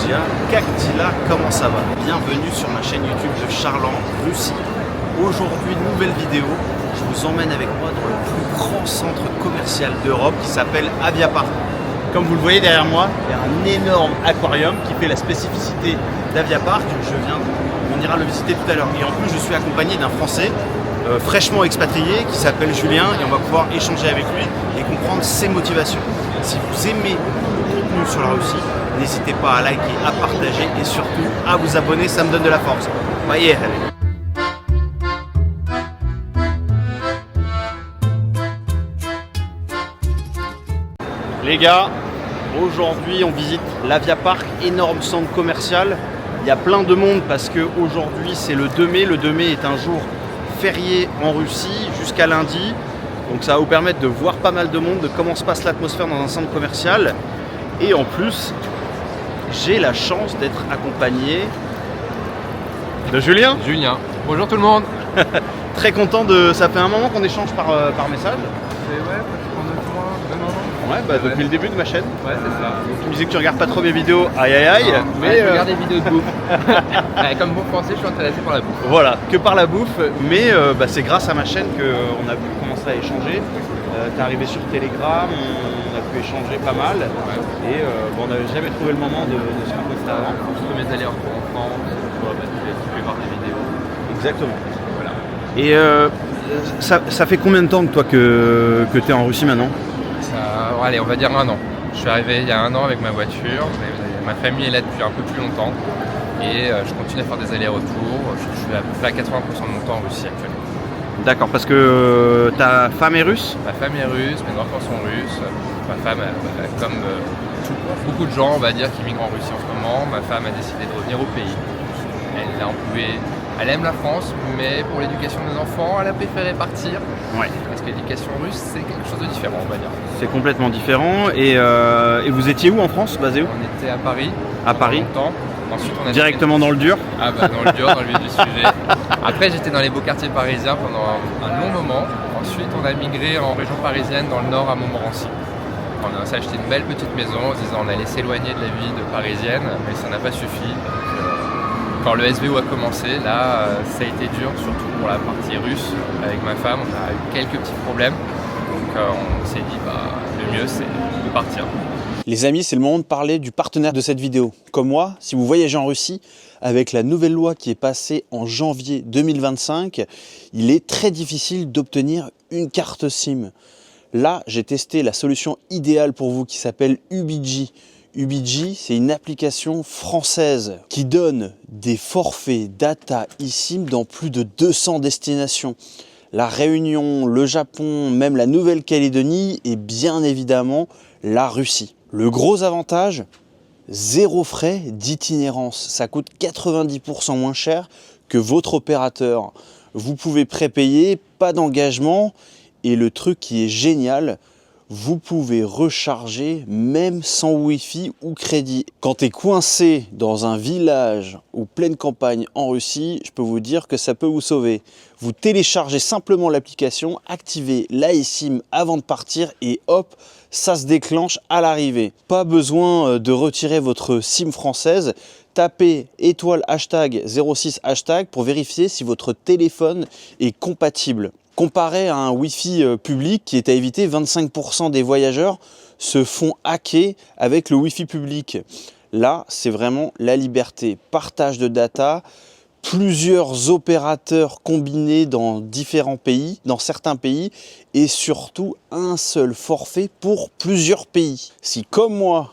Друzia, Kakhtila, comment ça va? Bienvenue sur ma chaîne YouTube de Charles en Russie. Aujourd'hui, nouvelle vidéo, je vous emmène avec moi dans le plus grand centre commercial d'Europe qui s'appelle Aviapark. Comme vous le voyez derrière moi, il y a un énorme aquarium qui fait la spécificité d'Aviapark. On ira le visiter tout à l'heure. Et en plus, je suis accompagné d'un Français fraîchement expatrié qui s'appelle Julien et on va pouvoir échanger avec lui et comprendre ses motivations. Si vous aimez le contenu sur la Russie, n'hésitez pas à liker, à partager et surtout à vous abonner, ça me donne de la force. Voyez, allez. Les gars, aujourd'hui on visite l'Aviapark, énorme centre commercial. Il y a plein de monde parce qu'aujourd'hui c'est le 2 mai. Le 2 mai est un jour férié en Russie jusqu'à lundi. Donc ça va vous permettre de voir pas mal de monde, de comment se passe l'atmosphère dans un centre commercial. Et en plus, j'ai la chance d'être accompagné de Julien. Julien. Bonjour tout le monde. Très content de... Ça fait un moment qu'on échange par message. C'est ouais, pratiquement 9 mois, même un an. Ouais, bah depuis le début de ma chaîne. Ouais, c'est ça. Donc tu me disais que tu regardes pas trop mes vidéos, aïe aïe aïe. Non, mais je regarde des vidéos de bouffe. Ouais, comme bon français, je suis intéressé par la bouffe. Voilà, que par la bouffe, mais c'est grâce à ma chaîne qu'on a pu commencer à échanger. T'es arrivé sur Telegram, on a pu échanger pas mal. Ouais. Et on n'avait jamais trouvé le moment de se rencontrer avant. Je mes allers-retours en France, tu peux voir des vidéos. Exactement. Voilà. Et ça fait combien de temps que toi que tu es en Russie maintenant? Allez, on va dire un an. Je suis arrivé il y a un an avec ma voiture, mais ma famille est là depuis un peu plus longtemps. Et je continue à faire des allers-retours. Je suis à peu près à 80% de mon temps en Russie actuellement. D'accord, parce que ta femme est russe? Ma femme est russe, mes enfants sont russes. Ma femme, comme beaucoup de gens, on va dire, qui migrent en Russie en ce moment, ma femme a décidé de revenir au pays. Elle aime la France, mais pour l'éducation des enfants, elle a préféré partir. Ouais. Parce que l'éducation russe, c'est quelque chose de différent, on va dire. C'est complètement différent. Et vous étiez où en France, basé où? On était à Paris. À Paris. Longtemps. Ensuite, on a directement dans le dur? Ah bah dans le dur, dans le vif du sujet. Après, j'étais dans les beaux quartiers parisiens pendant un long moment. Ensuite, on a migré en région parisienne, dans le nord, à Montmorency. On s'est acheté une belle petite maison en se disant on allait s'éloigner de la vie de parisienne, mais ça n'a pas suffi. Quand le SVO a commencé, là, ça a été dur, surtout pour la partie russe. Avec ma femme, on a eu quelques petits problèmes. Donc on s'est dit, le mieux, c'est de partir. Les amis, c'est le moment de parler du partenaire de cette vidéo. Comme moi, si vous voyagez en Russie, avec la nouvelle loi qui est passée en janvier 2025, il est très difficile d'obtenir une carte SIM. Là, j'ai testé la solution idéale pour vous qui s'appelle UBG. UBG, c'est une application française qui donne des forfaits data eSIM dans plus de 200 destinations. La Réunion, le Japon, même la Nouvelle-Calédonie et bien évidemment la Russie. Le gros avantage, zéro frais d'itinérance. Ça coûte 90% moins cher que votre opérateur. Vous pouvez prépayer, pas d'engagement. Et le truc qui est génial, vous pouvez recharger même sans Wi-Fi ou crédit. Quand tu es coincé dans un village ou pleine campagne en Russie, je peux vous dire que ça peut vous sauver. Vous téléchargez simplement l'application, activez l'eSIM avant de partir et hop, ça se déclenche à l'arrivée. Pas besoin de retirer votre SIM française. Tapez étoile hashtag 06 hashtag pour vérifier si votre téléphone est compatible. Comparé à un Wi-Fi public qui est à éviter, 25% des voyageurs se font hacker avec le Wi-Fi public. Là, c'est vraiment la liberté. Partage de data, plusieurs opérateurs combinés dans différents pays, dans certains pays, et surtout un seul forfait pour plusieurs pays. Si, comme moi,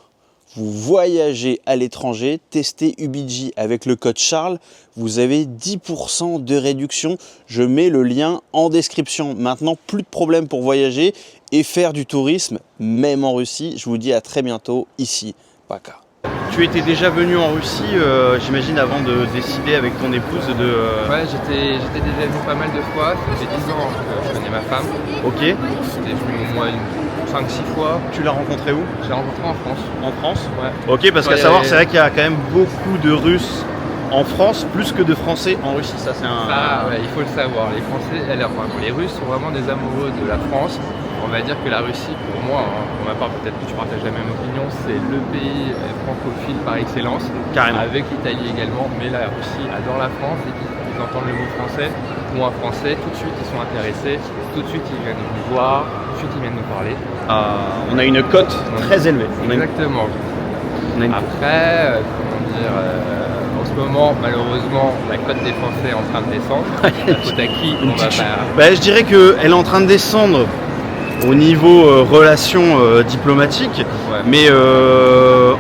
vous voyagez à l'étranger, testez UBG avec le code Charles, vous avez 10% de réduction. Je mets le lien en description. Maintenant, plus de problème pour voyager et faire du tourisme, même en Russie. Je vous dis à très bientôt ici. Paka. Tu étais déjà venu en Russie, j'imagine, avant de décider avec ton épouse de... Ouais, j'étais déjà venu pas mal de fois. Ça fait 10 ans que je connais ma femme. Ok. J'étais venu au moins 5-6 fois. Tu l'as rencontré où? Je l'ai rencontré en France. En France? Ouais. Ok, parce qu'à savoir, c'est vrai qu'il y a quand même beaucoup de Russes en France, plus que de Français en Russie. Ça, c'est un... Ah ouais, il faut le savoir. Les Français, les Russes sont vraiment des amoureux de la France. On va dire que la Russie, pour moi, hein, pour ma part, peut-être que tu partages la même opinion, c'est le pays francophile par excellence. Carrément. Avec l'Italie également, mais la Russie adore la France. Dès qu'ils entendent le mot français ou un français, tout de suite ils sont intéressés, tout de suite ils viennent nous voir, tout de suite ils viennent nous parler. On a une cote très élevée. Exactement. Après, comment dire, en ce moment, malheureusement, la cote des Français est en train de descendre. La faute à qui on va pas... Je dirais qu'elle est en train de descendre au niveau relations diplomatiques, mais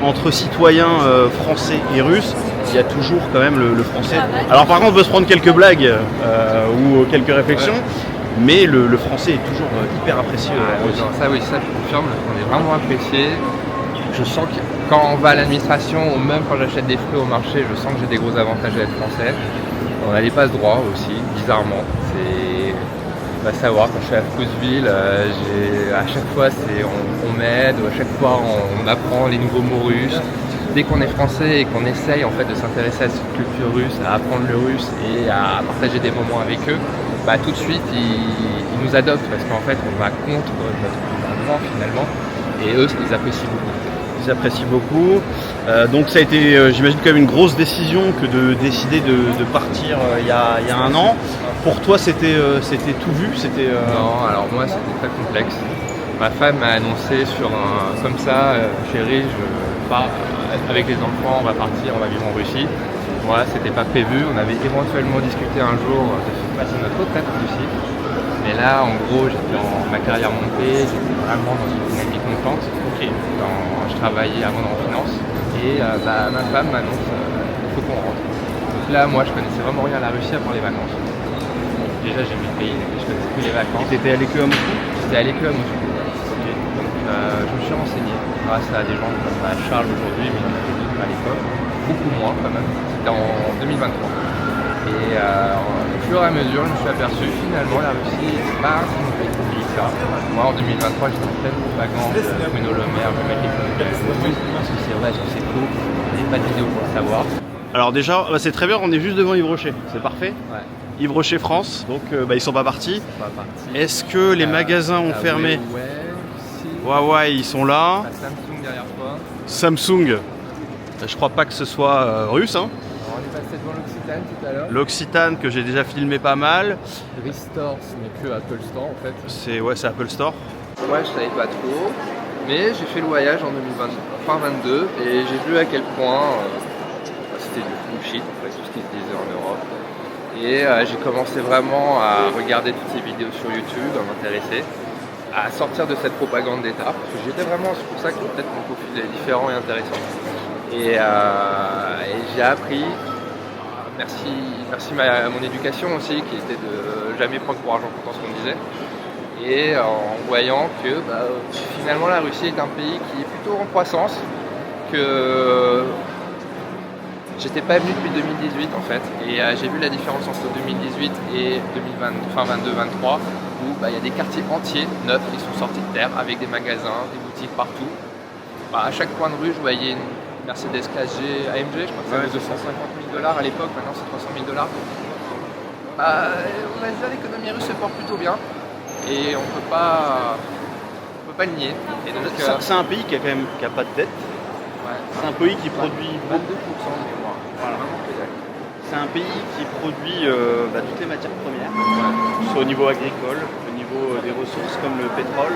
entre citoyens français et russes, il y a toujours quand même le français. Alors par contre, on peut se prendre quelques blagues ou quelques réflexions, mais le français est toujours hyper apprécié. Ça je confirme, on est vraiment apprécié. Je sens que quand on va à l'administration ou même quand j'achète des fruits au marché, je sens que j'ai des gros avantages à être français. On a des passe droits aussi, bizarrement. On va savoir, quand je suis à Fousseville, à chaque fois on m'aide, à chaque fois on apprend les nouveaux mots russes. Dès qu'on est français et qu'on essaye en fait de s'intéresser à cette culture russe, à apprendre le russe et à partager des moments avec eux, tout de suite ils nous adoptent parce qu'en fait on va contre notre gouvernement finalement et eux ils apprécient beaucoup. Ils apprécient beaucoup. Donc ça a été, j'imagine, quand même une grosse décision que de décider de partir il y a un an. Pour toi, c'était tout vu, Non, alors moi c'était très complexe. Ma femme m'a annoncé sur un comme ça, chérie, je pars avec les enfants, on va partir, on va vivre en Russie. Voilà, c'était pas prévu. On avait éventuellement discuté un jour de passer notre retraite en Russie. Mais là, en gros, j'étais en ma carrière montée, j'étais vraiment dans une dynamique montante. Je travaillais avant en finance et ma femme m'annonce qu'il faut qu'on rentre. Donc là, moi, je connaissais vraiment rien à la Russie à part les vacances. Déjà, j'aimais le pays, mais je connaissais plus les vacances. Et t'étais allé que à Moscou ? J'étais allé que à Moscou. Okay. Donc, je me suis renseigné grâce à des gens comme Charles aujourd'hui, mais à l'époque, beaucoup moins quand même. C'était en 2023. Et au fur et à mesure, je me suis aperçu finalement la Russie, c'est pas un si mauvais pays que ça. Moi en 2023, j'étais en pleine propagande, Bruno Le Maire, je mettais est-ce que c'est vrai, est-ce que c'est faux, il n'y avait pas de vidéo pour le savoir. Alors déjà, c'est très bien, on est juste devant Yves Rocher, c'est parfait. Ouais. Yves Rocher France, donc ils sont pas partis. Est-ce que les magasins ont fermé ? Ouais, ils sont là. Samsung derrière toi. Samsung, je crois pas que ce soit russe. Hein. On est passé devant l'Occitane tout à l'heure. L'Occitane que j'ai déjà filmé pas mal. Restore, ce n'est que Apple Store en fait. C'est Apple Store. Ouais, je savais pas trop. Mais j'ai fait le voyage en 2022 et j'ai vu à quel point c'était du bullshit en fait, tout ce qui se disait en Europe. Et j'ai commencé vraiment à regarder toutes ces vidéos sur YouTube, à m'intéresser, à sortir de cette propagande d'État. Parce que j'étais vraiment, c'est pour ça que peut-être mon profil est différent et intéressant. Et j'ai appris, merci à mon éducation aussi, qui était de jamais prendre pour argent comptant ce qu'on disait. Et en voyant que finalement la Russie est un pays qui est plutôt en croissance, que j'étais pas venu depuis 2018 en fait, et j'ai vu la différence entre 2018 et 2022-23 où il y a des quartiers entiers neufs qui sont sortis de terre avec des magasins, des boutiques partout. À chaque coin de rue, je voyais une Mercedes classe G AMG, je crois que ça valait 250 000 $ à l'époque, maintenant c'est 300 000 $. On va dire l'économie russe se porte plutôt bien et on peut pas le nier. Et donc, c'est un pays qui a pas de dette. Ouais. C'est un pays qui produit 22% de mémoire. Voilà. C'est un pays qui produit toutes les matières premières, soit au niveau agricole, au niveau des ressources comme le pétrole,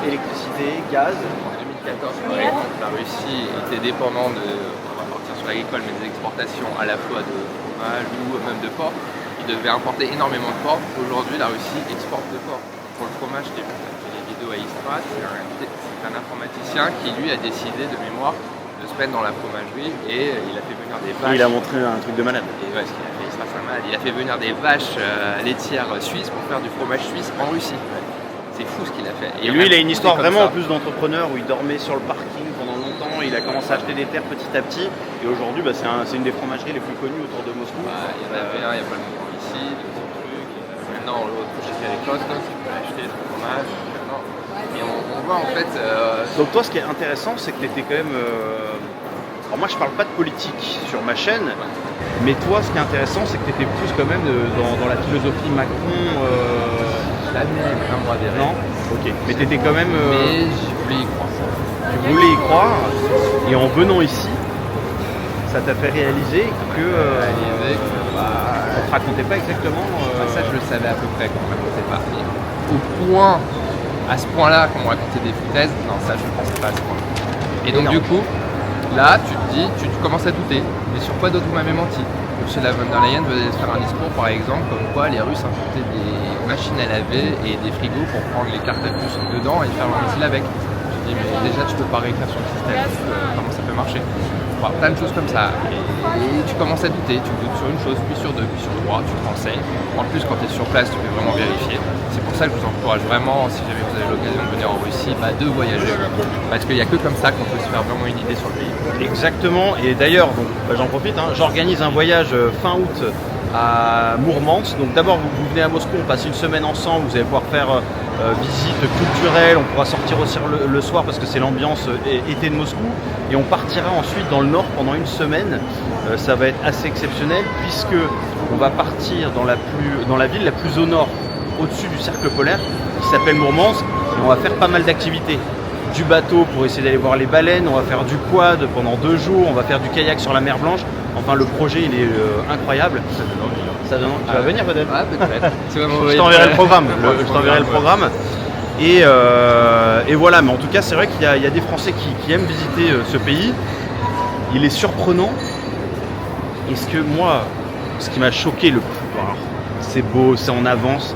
électricité, gaz. En 2014, par exemple, la Russie était dépendante on va partir sur l'agricole, mais des exportations à la fois de fromage ou même de porc. Ils devaient importer énormément de porc. Aujourd'hui, la Russie exporte de porc. Pour le fromage, j'ai vu les vidéos à Istra, c'est un informaticien qui lui a décidé de mémoire de se mettre dans la fromagerie et il a fait venir des vaches. Il a montré un truc de malade. Et ouais, ce qu'il a fait, Istra, c'est un malade. Il a fait venir des vaches laitières suisses pour faire du fromage suisse en Russie. C'est fou ce qu'il a fait. Et lui, il a une histoire vraiment en plus d'entrepreneur où il dormait sur le parking pendant longtemps. Il a commencé à acheter des terres petit à petit. Et aujourd'hui, c'est une des fromageries les plus connues autour de Moscou. Il y en avait un, il n'y a pas le moment ici, de ce truc. Maintenant, l'autre, j'étais avec Costco, tu peux l'acheter, le fromage. Et on voit en fait. Donc, toi, ce qui est intéressant, c'est que tu étais quand même. Alors, moi, je parle pas de politique sur ma chaîne. Mais toi, ce qui est intéressant, c'est que tu étais plus quand même dans la philosophie Macron. Jamais un droit des Non. Ok, mais t'étais quand même... Mais je voulais y croire. Tu voulais y croire, et en venant ici, ça t'a fait réaliser que... on te racontait pas exactement... Ça, je le savais à peu près qu'on me racontait pas. Mais au point, à ce point-là, qu'on me racontait des foutaises, non, ça, je ne pensais pas à ce point. Et donc, du coup, là, tu te dis, tu commences à douter. Mais sur quoi d'autre vous m'avez menti? Ursula von der Leyen venait de faire un discours, par exemple, comme quoi les Russes inventaient des machines à laver et des frigos pour prendre les cartes à puce dedans et faire leur missile avec. Je dis, mais déjà, tu peux pas réécrire sur le système, comment ça peut marcher? Enfin, plein de choses comme ça. Et tu commences à douter, tu doutes sur une chose, puis sur deux, puis sur trois, tu te renseignes. En plus, quand tu es sur place, tu peux vraiment vérifier. C'est pour ça que je vous encourage vraiment, si jamais vous avez l'occasion de venir en Russie, de voyager. Parce qu'il n'y a que comme ça qu'on peut se faire vraiment une idée sur le pays. Exactement, et d'ailleurs, j'en profite, j'organise un voyage fin août à Mourmansk. Donc d'abord, vous venez à Moscou, on passe une semaine ensemble, vous allez pouvoir faire visite culturelle, on pourra sortir aussi le soir parce que c'est l'ambiance été de Moscou. Et on partira ensuite dans le nord pendant une semaine. Ça va être assez exceptionnel puisque on va partir dans la ville la plus au nord, au-dessus du cercle polaire, qui s'appelle Mourmansk, et on va faire pas mal d'activités. Du bateau pour essayer d'aller voir les baleines, on va faire du quad pendant 2 jours, on va faire du kayak sur la mer Blanche. Enfin, le projet, il est incroyable. Ça donne envie. Tu vas venir peut-être? Ah, peut-être. Je t'enverrai le programme. Je t'enverrai le programme. Et voilà, mais en tout cas, c'est vrai qu'il y a des Français qui aiment visiter ce pays. Il est surprenant. Et ce qui m'a choqué le plus, alors, c'est beau, c'est en avance,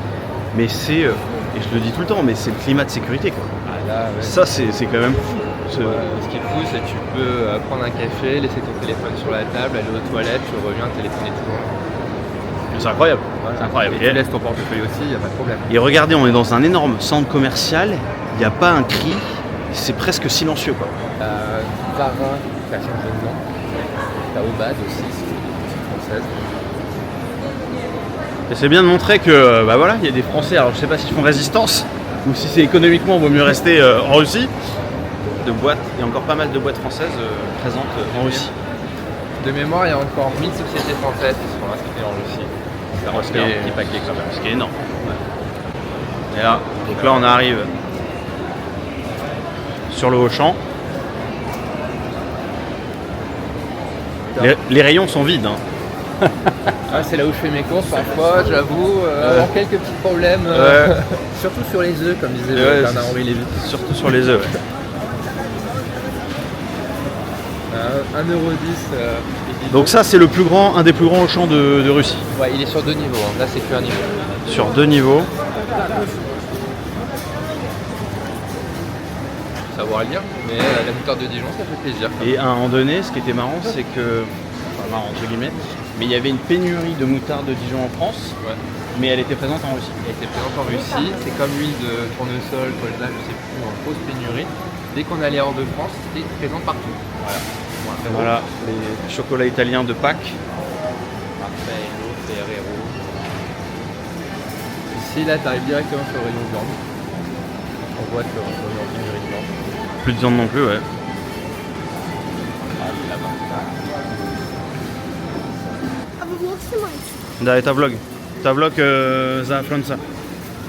mais c'est, et je le dis tout le temps, mais c'est le climat de sécurité, quoi. Là, ouais. Ça, c'est quand même fou. Ce qui est fou, c'est que tu peux prendre un café, laisser ton téléphone sur la table, aller aux toilettes, tu reviens, le téléphone est toujours là. C'est incroyable. C'est incroyable. Et tu laisses ton portefeuille aussi, il n'y a pas de problème. Et regardez, on est dans un énorme centre commercial, il n'y a pas un cri, c'est presque silencieux, quoi. Varin, qui a changé de nom. T'as Obad aussi, c'est française. Et c'est bien de montrer que, voilà, il y a des Français, alors je sais pas s'ils font résistance, ou si c'est économiquement, il vaut mieux rester en Russie. De boîtes, il y a encore pas mal de boîtes françaises présentes en Russie. De mémoire, il y a encore 1000 sociétés françaises qui seront inscrites en Russie. Ça reste un petit paquet quand même. Ce qui est énorme. Ouais. Et là, donc là on arrive sur le Auchan. Les rayons sont vides. C'est là où je fais mes courses parfois, j'avoue. Quelques petits problèmes, surtout sur les œufs, comme disait Bernard-Henri Lévy. Surtout sur les œufs, ouais. 1,10 €. Donc ça c'est un des plus grands Auchan de Russie. Ouais, il est sur 2 niveaux, là c'est qu'un niveau. Sur 2 niveaux. Savoir lire, mais la moutarde de Dijon ça fait plaisir. Et à un moment donné, ce qui était marrant, c'est que, enfin marrant entre guillemets, mais il y avait une pénurie de moutarde de Dijon en France, mais elle était présente en Russie. Elle était présente en Russie, c'est comme l'huile de tournesol, colza, je sais plus, en grosse pénurie. Dès qu'on allait hors de France, c'était présent partout. Voilà, les chocolats italiens de Pâques. Raffaello, Ferrero. Ici, là, tu arrives directement sur le rayon viande. On voit qu'on est en pénurie de viande. Plus de viande non plus, ouais. А вы влог снимаете? Да, это влог. Это влог за Франца.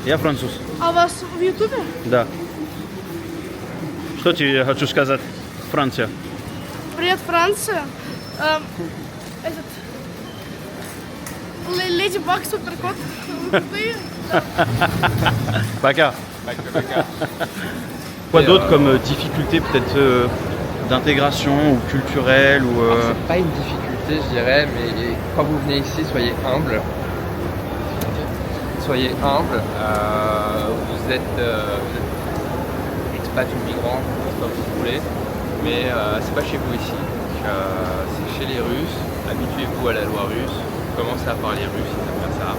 Я француз. А у вас в Ютубе? Да. Что тебе хочу сказать? Франция. Привет, Франция. Леди Баг, Суперкот. Ты? Пока. Quoi d'autre comme difficulté peut-être d'intégration ou culturelle ou C'est pas une difficulté, je dirais, mais quand vous venez ici, soyez humble. Soyez humble. Vous êtes expat ou migrant, comme vous voulez, mais c'est pas chez vous ici. C'est chez les Russes. Habituez-vous à la loi russe. Commencez à parler russe, si vous ça.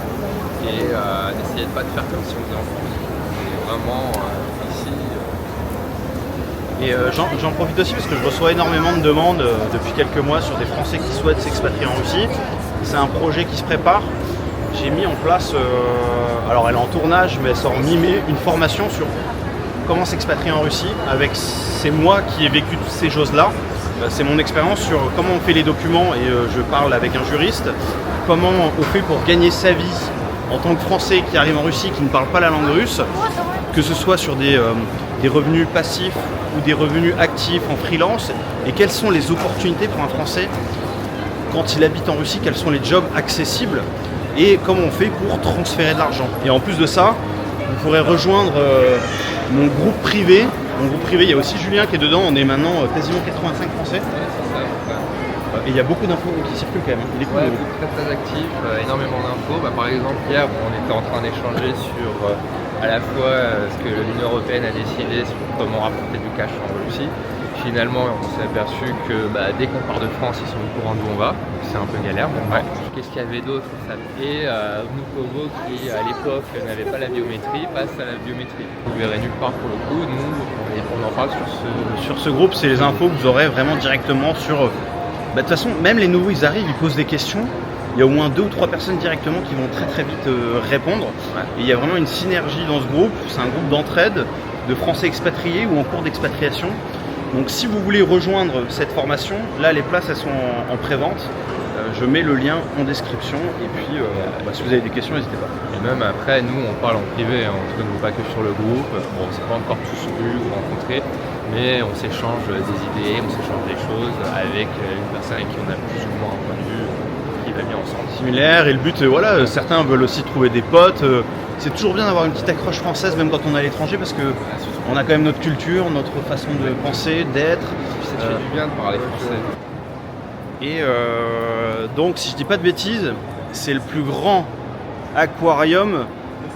Et n'essayez pas de faire comme si on faisait en France. On est vraiment ici. Et j'en profite aussi parce que je reçois énormément de demandes depuis quelques mois sur des Français qui souhaitent s'expatrier en Russie. C'est un projet qui se prépare. J'ai mis en place, alors elle est en tournage, mais elle sort mi-mai, une formation sur comment s'expatrier en Russie. C'est moi qui ai vécu toutes ces choses-là. C'est mon expérience sur comment on fait les documents et je parle avec un juriste. Comment on fait pour gagner sa vie en tant que Français qui arrive en Russie, qui ne parle pas la langue russe. que ce soit sur des revenus passifs ou des revenus actifs en freelance, et quelles sont les opportunités pour un Français quand il habite en Russie, quels sont les jobs accessibles et comment on fait pour transférer de l'argent. Et en plus de ça, vous pourrez rejoindre mon groupe privé. Mon groupe privé, il y a aussi Julien qui est dedans, on est maintenant quasiment 85 Français. Et il y a beaucoup d'infos qui circulent quand même. Il est cool. Ouais, très actif, énormément d'infos. Par exemple, hier, on était en train d'échanger sur à la fois ce que l'Union Européenne a décidé sur comment rapporter du cash en Russie. Finalement, on s'est aperçu que dès qu'on part de France, ils sont au courant d'où on va. C'est un peu galère. Qu'est-ce qu'il y avait d'autre? Et Vnukovo, qui à l'époque n'avait pas la biométrie, passe à la biométrie. Vous verrez nulle part pour le coup. Nous, on en parle sur ce groupe. C'est les infos que vous aurez vraiment directement sur... de toute façon, même les nouveaux, ils arrivent, ils posent des questions. Il y a au moins 2 ou 3 personnes directement qui vont très vite répondre. Et il y a vraiment une synergie dans ce groupe. C'est un groupe d'entraide de Français expatriés ou en cours d'expatriation. Donc si vous voulez rejoindre cette formation, là les places elles sont en pré-vente. Je mets le lien en description. Et puis si vous avez des questions, n'hésitez pas. Et même après, nous on parle en privé, on ne se donne pas que sur le groupe. Bon, on ne s'est pas encore tous vus ou rencontrés, mais on s'échange des idées, on s'échange des choses avec une personne avec qui on a plus ou moins un point de vue qui va bien ensemble. Similaire, et le but, certains veulent aussi trouver des potes. C'est toujours bien d'avoir une petite accroche française, même quand on est à l'étranger, parce que on a quand même notre culture, notre façon de penser, d'être. Ça te fait du bien de parler français. Et donc, si je dis pas de bêtises, c'est le plus grand aquarium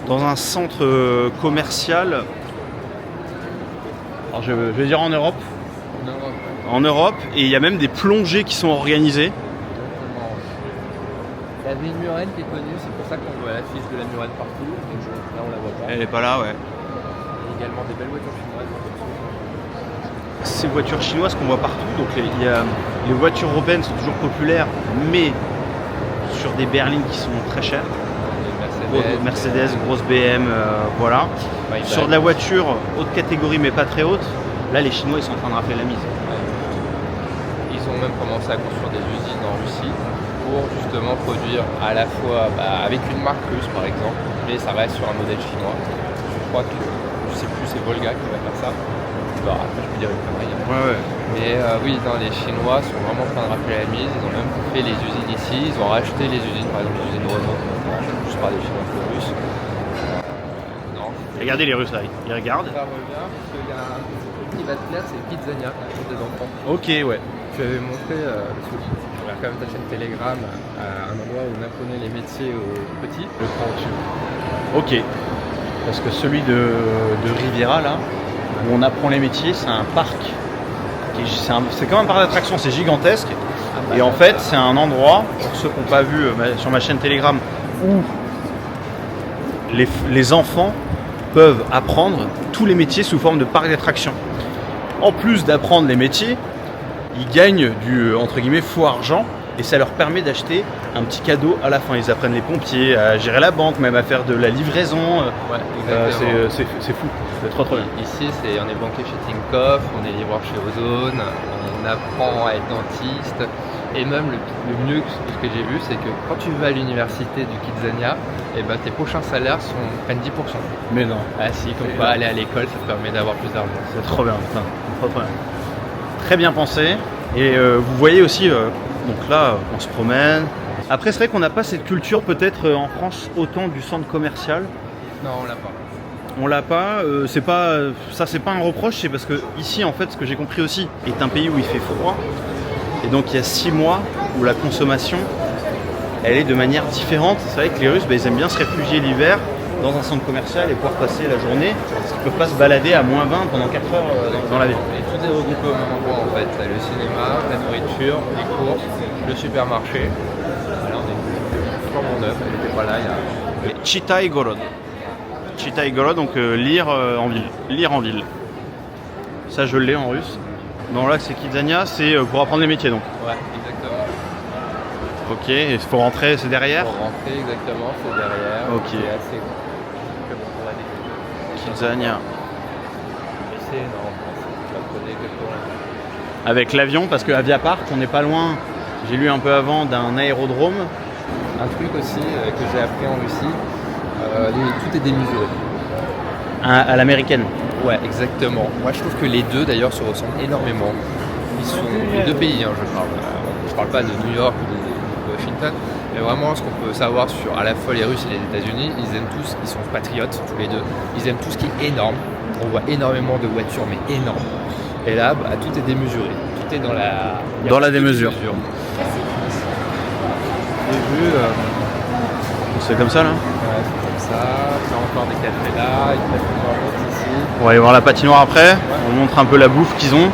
dans un centre commercial. Alors je vais dire en Europe. En Europe, et il y a même des plongées qui sont organisées. Il y avait une murène qui est connue, c'est pour ça qu'on voit l'affiche de la murène partout. Donc là, on la voit pas. Elle est pas là, ouais. Il y a également des belles voitures chinoises. Ces voitures chinoises qu'on voit partout, donc les voitures européennes sont toujours populaires, mais sur des berlines qui sont très chères. Mercedes, grosse BM, voilà. Sur de la voiture haute catégorie mais pas très haute, là les Chinois ils sont en train de rafler la mise. Ils ont même commencé à construire des usines en Russie pour justement produire à la fois avec une marque russe par exemple, mais ça reste sur un modèle chinois. Je crois que, je sais plus, c'est Volga qui va faire ça. Après je peux dire une connerie. Mais oui, les Chinois sont vraiment en train de rafler la mise, ils ont même fait les usines ici, ils ont racheté les usines, par exemple les usines Renault, juste par des Chinois que russes. Regardez les Russes là, ils regardent. Ça revient parce qu'il y a un truc qui va te plaire, c'est le Kidzania pour des enfants. Ok, ouais. Tu avais montré, quand même ta chaîne Telegram, à un endroit où on apprenait les métiers aux petits. Le prends au-dessus. Ok. Parce que celui de Riviera là, où on apprend les métiers, c'est un parc. C'est comme un parc d'attractions, c'est gigantesque. Et en fait, c'est un endroit, pour ceux qui n'ont pas vu sur ma chaîne Telegram, où les enfants peuvent apprendre tous les métiers sous forme de parc d'attractions. En plus d'apprendre les métiers, ils gagnent du entre guillemets faux argent et ça leur permet d'acheter un petit cadeau à la fin. Ils apprennent les pompiers, à gérer la banque, même à faire de la livraison. C'est fou, c'est trop bien. Ici, on est banquier chez Tinkoff, on est livreur chez Ozone, on apprend à être dentiste. Et même le mieux de ce que j'ai vu, c'est que quand tu vas à l'université du Kidzania, tes prochains salaires prennent 10%. Mais non. Ah si, comme quoi aller à l'école, ça te permet d'avoir plus d'argent. C'est trop bien, putain. Trop bien. Très bien pensé. Et vous voyez aussi, donc là, on se promène. Après, c'est vrai qu'on n'a pas cette culture peut-être en France autant du centre commercial. Non, on l'a pas. On l'a pas. C'est pas un reproche, c'est parce que ici, en fait, ce que j'ai compris aussi, est un pays où il fait froid. Et donc il y a 6 mois où la consommation, elle est de manière différente. C'est vrai que les Russes, ils aiment bien se réfugier l'hiver dans un centre commercial et pouvoir passer la journée. Parce qu'ils ne peuvent pas se balader à -20 pendant 4 heures dans la ville. Et tout est regroupé au même endroit en fait. T'as le cinéma, la nourriture, les courses, le supermarché. Là on est flambant neuf, elle n'était pas là il y a... Chitai Gorod. Chitai Gorod, donc lire en ville. Lire en ville. Ça je l'ai en russe. Non, là c'est Kidzania, c'est pour apprendre les métiers donc. Ouais, exactement. Ok, il faut rentrer, c'est derrière. Pour rentrer, exactement, c'est derrière. Ok. C'est assez grand. Kidzania. C'est énorme, tu vas connaître exactement. Avec l'avion, parce qu'à Via Park, on n'est pas loin, j'ai lu un peu avant, d'un aérodrome. Un truc aussi que j'ai appris en Russie, tout est démesuré. à l'américaine. Ouais, exactement. Moi, je trouve que les deux, d'ailleurs, se ressemblent énormément. Ils sont les deux pays, hein, je parle. Je parle pas de New York ou de Washington, mais vraiment, ce qu'on peut savoir sur à la fois les Russes et les États-Unis, ils aiment tous, ils sont patriotes, tous les deux. Ils aiment tout ce qui est énorme. On voit énormément de voitures, mais énormes. Et là, bah, tout est démesuré. Tout est dans la... Dans la démesure. J'ai vu... C'est comme ça là. Ouais, c'est comme ça. Il y a encore des cafés là, une café dans ici. On va aller voir la patinoire après. On montre un peu la bouffe qu'ils ont.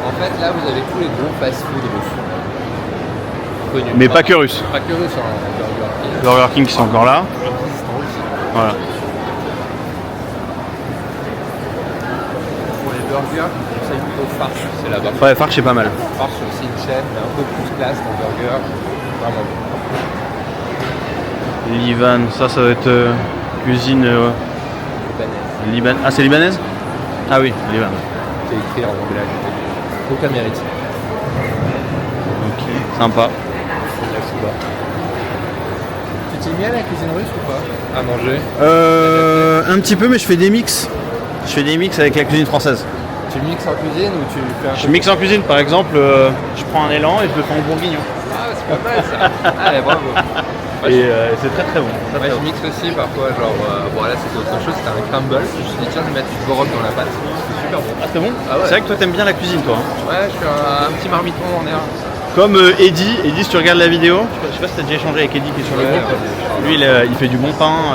En fait, là, vous avez tous les gros fast-food russes. Connus. Mais pas que russes. Pas que russes, hein. Burger King. Burger King qui sont encore là. Burger King, c'est en Russie. Voilà. Pour les burgers, je conseille plutôt Farch, c'est là-bas. Ouais, Farch c'est pas mal. Farch, c'est aussi une chaîne, mais un peu plus classe en burger. Vraiment bon. Livan, ça va être cuisine Libanaise. Ah, c'est libanaise? Ah oui, Livan. C'est écrit en anglais. Aucun mérite. Ok, sympa. Tu t'y mets à la cuisine russe ou pas? À manger? Un petit peu, mais je fais des mix. Je fais des mix avec la cuisine française. Tu mixes en cuisine ou tu fais un Je mixe en cuisine, par exemple, je prends un élan et je le fais en bourguignon. Ah, c'est pas mal ça. Ah, ouais, bravo. Et c'est très très bon. Moi, je mixe aussi parfois, genre, bon là c'était autre chose, c'était un crumble. Je me suis dit tiens, je vais mettre du boroc dans la pâte. C'est super bon. Ah, c'est bon? Ah ouais. C'est vrai que toi t'aimes bien la cuisine, toi. Hein. Ouais, je suis un petit marmiton en air. Comme Eddy, si tu regardes la vidéo, je sais pas si t'as déjà échangé avec Eddy qui est sur le Ouais, groupe. ouais. Lui il fait du bon pain.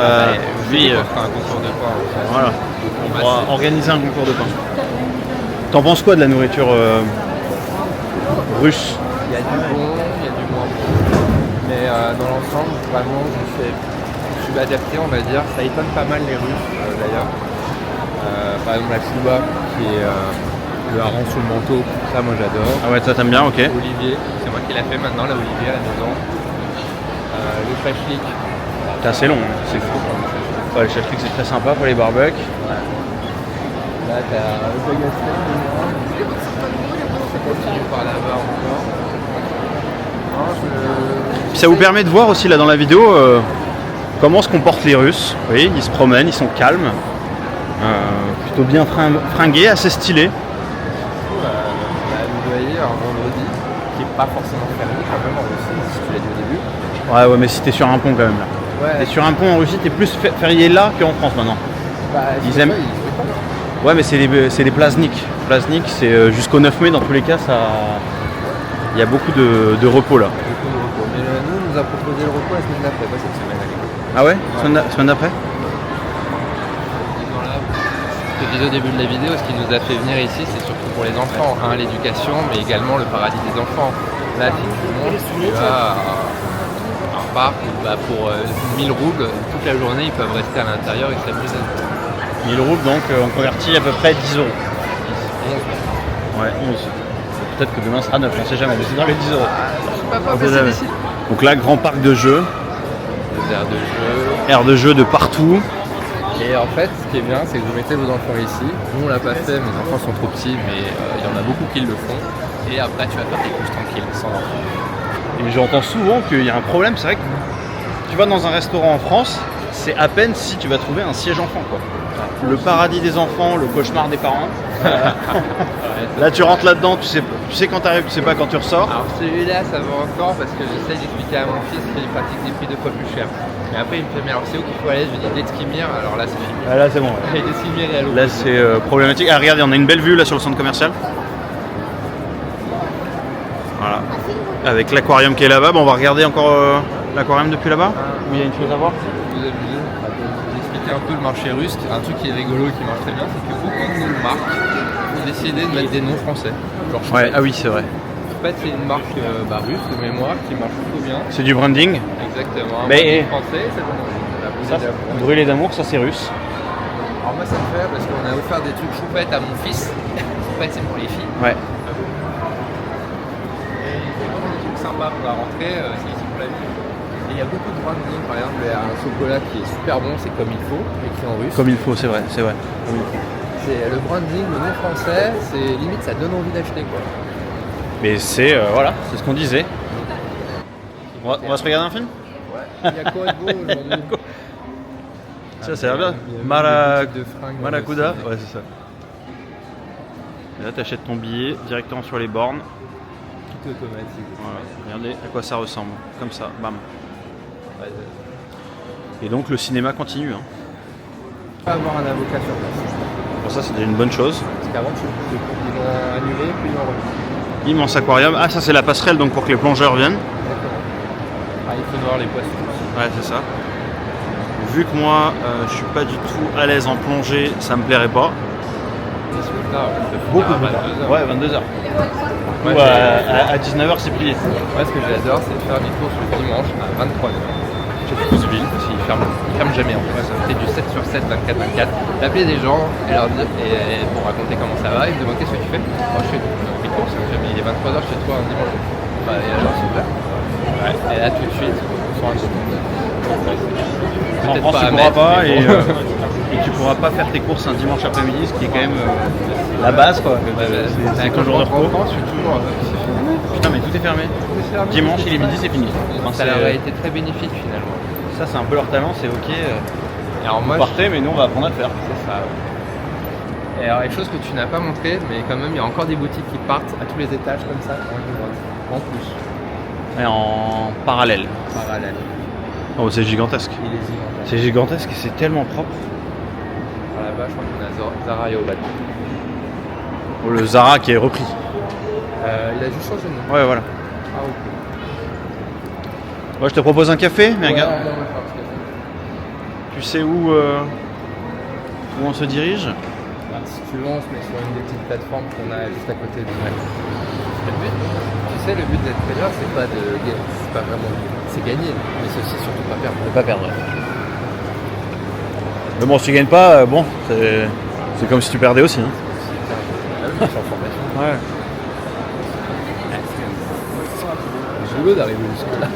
Lui, on fera un concours de pain. voilà. On va organiser un concours de pain. T'en penses quoi de la nourriture russe? Il y a du bon, il y a du moins bon. Mais dans l'ensemble, vraiment, je suis adapté, on va dire. Ça étonne pas mal les Russes, d'ailleurs. Par exemple, la chouba, qui est le hareng sous le manteau. Ça, moi, j'adore. Ah ouais, ça t'aimes bien, ok. Olivier, c'est moi qui l'a fait maintenant, la Olivier à la maison. Le shashlik. C'est assez long, hein. C'est fou. Ouais, le shashlik c'est très sympa pour les barbecues. Là, t'as le bagassin, ça continue par là-bas encore. Puis ça vous permet de voir aussi là dans la vidéo comment se comportent les Russes. Vous voyez, ils se promènent, ils sont calmes, plutôt bien fringués, assez stylés. Vous voyez, un vendredi, qui n'est pas forcément fermé quand même en Russie, si tu l'as dit au début. Ouais, mais si t'es sur un pont quand même là. Ouais. T'es sur un pont en Russie, t'es plus férié là qu'en France maintenant. Bah, Ils aiment. Ouais, mais c'est les plazniks. Plaznik, c'est jusqu'au 9 mai dans tous les cas, ça. Il y a beaucoup de repos là. Beaucoup de repos. Mais nous, on nous a proposé le repos la semaine d'après, pas cette semaine. Ah ouais, Semaine d'après? Ce que je disais au début de la vidéo, ce qui nous a fait venir ici, c'est surtout pour les enfants. L'éducation, mais également le paradis des enfants. Là, si tu montes, tu as un parc où pour 1000 roubles, toute la journée, ils peuvent rester à l'intérieur et s'amuser. 1000 roubles donc on convertit à peu près 10 euros. 11. Ouais, 11. Peut-être que demain sera 9, on sait jamais, mais c'est dans les 10 euros. Pas facile ici. Donc là, grand parc de jeux, Des aires de jeu. aires de jeux de partout. Et en fait, ce qui est bien, c'est que vous mettez vos enfants ici. Nous, on l'a pas fait, mes enfants sont trop petits, mais il y en a beaucoup qui le font. Et après, tu vas faire tes courses tranquilles, sans enfants. Et j'entends souvent qu'il y a un problème, c'est vrai que tu vas dans un restaurant en France, c'est à peine si tu vas trouver un siège enfant quoi. Le paradis des enfants, le cauchemar des parents. Là tu rentres là-dedans, tu sais quand tu arrives, tu sais pas quand tu ressors. Alors celui-là, ça va encore parce que j'essaie d'expliquer à mon fils qu'il pratique des prix 2 fois plus cher. Mais après, il me fait, mais alors c'est où qu'il faut aller? Je lui dis d'Eskimir, alors là c'est fini. Ah, là c'est bon. Ouais. Et d'Eskimir et à l'autre. Là c'est problématique. Ah regardez, on a une belle vue là sur le centre commercial. Voilà. Avec l'aquarium qui est là-bas. Bon, on va regarder encore l'aquarium depuis là-bas. Où il y a une chose à voir. Vous amusez. Vous expliquer un peu le marché russe. Un truc qui est rigolo, qui marche très bien, c'est que beaucoup de nos marques ont décidé de mettre des noms français. Genre Ouais, ah oui, c'est vrai. En fait, c'est une marque russe de mémoire qui marche plutôt bien. C'est du branding. Exactement. Mais français, c'est ça, brûlé d'amour, ça c'est russe. Alors moi, ça me fait parce qu'on a offert des trucs choupettes à mon fils. En fait, c'est pour les filles. Ouais. Et c'est vraiment des trucs sympas pour la rentrée. C'est ici pour la vie. Et il y a beaucoup de branding. Par exemple, il y a un chocolat qui est super bon, c'est comme il faut, écrit en russe. Comme il faut, c'est vrai, c'est vrai. C'est le branding, le nom français, c'est limite ça donne envie d'acheter quoi. Mais c'est voilà, c'est ce qu'on disait. On va se regarder un film? Ouais. Il y a quoi de beau aujourd'hui? Ça a l'air bien. Il y a des boutiques de fringues, Maracuda, aussi. ouais, c'est ça. Et là, tu achètes ton billet directement sur les bornes. Tout automatique. Voilà. Regardez à quoi ça ressemble. Comme ça, bam. Ouais, Et donc, le cinéma continue. Hein. pas avoir un avocat sur place. Pour ça, c'est déjà une bonne chose. Parce qu'avant, ils vont annuler, puis ils vont revenir. Immense aquarium. Ah, ça, c'est la passerelle donc pour que les plongeurs viennent. Exactement. Ah, il faut voir les poissons aussi. Ouais, c'est ça. Vu que moi, je suis pas du tout à l'aise en plongée, ça me plairait pas. C'est super tard. Beaucoup à plus tard. 22h. Ouais, 22h. Ouais, Ou à 19h, c'est plié. Moi, ce que j'adore, c'est faire des courses le dimanche à 23h. Chez Fousville, parce qu'ils ferment jamais en fait. Ça fait du 7 sur 7, 24-24. D'appeler des gens et leur dire, et pour raconter comment ça va, ils me demandent qu'est-ce que tu fais. Moi, je fais des courses, il est 23h chez toi un dimanche. Bah, et alors, super. Ouais. Et là, tout de suite, on s'en rend compte. En France, tu pourras pas et tu pourras pas faire tes courses un dimanche après-midi, ce qui est quand même la base quoi. C'est un jour de repos. En France, je suis toujours. Putain, mais tout est fermé. Dimanche, il est midi, c'est fini. Ça leur a été très bénéfique finalement. Ça, c'est un peu leur talent, c'est ok. Et alors, moi, Vous partez, mais nous, on va apprendre à le faire. c'est ça. Ouais. Et alors, quelque chose que tu n'as pas montré, mais quand même, il y a encore des boutiques qui partent à tous les étages comme ça, en plus, Et en parallèle. parallèle. Oh, c'est gigantesque. Il est gigantesque. C'est gigantesque et c'est tellement propre. Alors là-bas, je crois qu'on a Zara et Obad. Oh, le Zara qui est repris. Il a juste changé de nom. Ouais, voilà. Ah, ok. Moi, je te propose un café, mais Ouais, regarde. on va faire un petit café. Tu sais où on se dirige? Bah, si tu veux, on se met sur une des petites plateformes qu'on a juste à côté du mec. Le but, tu sais, le but d'être trader, c'est pas de gagner, c'est pas vraiment c'est gagner, mais c'est aussi surtout pas perdre. Ne pas perdre. Mais bon, si tu gagnes pas, bon, c'est comme si tu perdais aussi. Hein. C'est en formation. Ouais. C'est rigolo d'arriver jusque-là.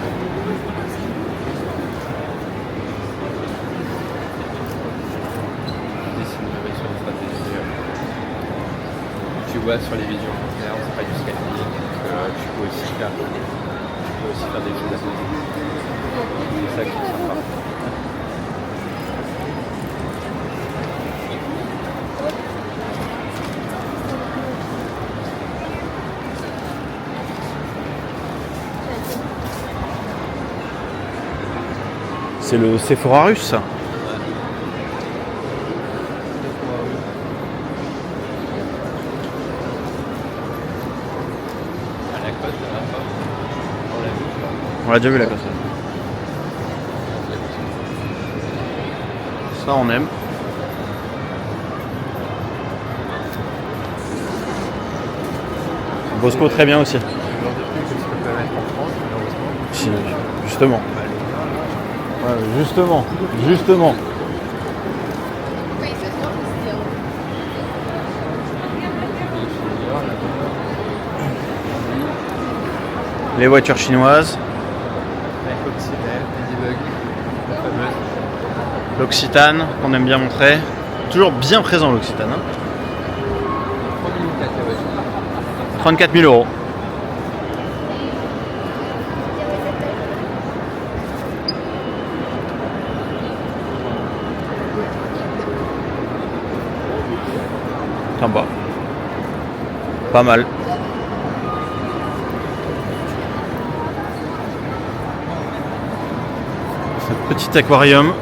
Sur une stratégie. Tu vois sur les visions conteneurs, c'est pas du scalping, donc tu peux aussi faire des choses à côté. C'est ça qui est sympa. C'est le Sephora russe, ça. À la côte, là, on l'a vu. On l'a déjà vu la côte. Ça, on aime. Bosco, très bien aussi. Le genre de truc que tu peux pas mettre en France, malheureusement. Si, justement. Ouais, justement. Les voitures chinoises, La coccinelle, Ladybug, la fameuse. l'Occitane qu'on aime bien montrer. Toujours bien présent l'Occitane. Hein. 3004 la voiture. 34 000 euros. Sympa. Pas mal. Ce petit aquarium.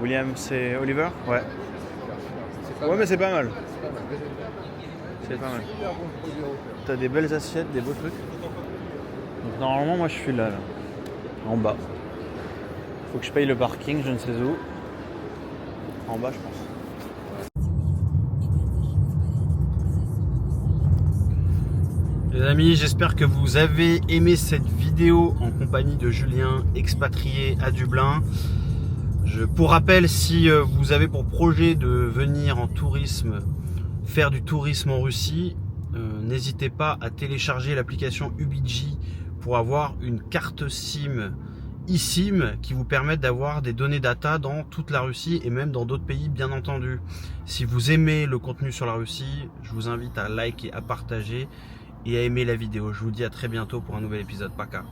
William, c'est Oliver? Ouais. Ouais, mais c'est pas mal. C'est pas mal. T'as des belles assiettes, des beaux trucs. Donc normalement, moi je suis là, en bas. Faut que je paye le parking, je ne sais où. En bas, je pense. Les amis, j'espère que vous avez aimé cette vidéo en compagnie de Julien, expatrié à Dublin. Pour rappel, si vous avez pour projet de venir en tourisme, faire du tourisme en Russie, n'hésitez pas à télécharger l'application UBG pour avoir une carte SIM eSIM qui vous permettent d'avoir des données data dans toute la Russie et même dans d'autres pays, bien entendu. Si vous aimez le contenu sur la Russie, je vous invite à liker, à partager et à aimer la vidéo. Je vous dis à très bientôt pour un nouvel épisode. Paka.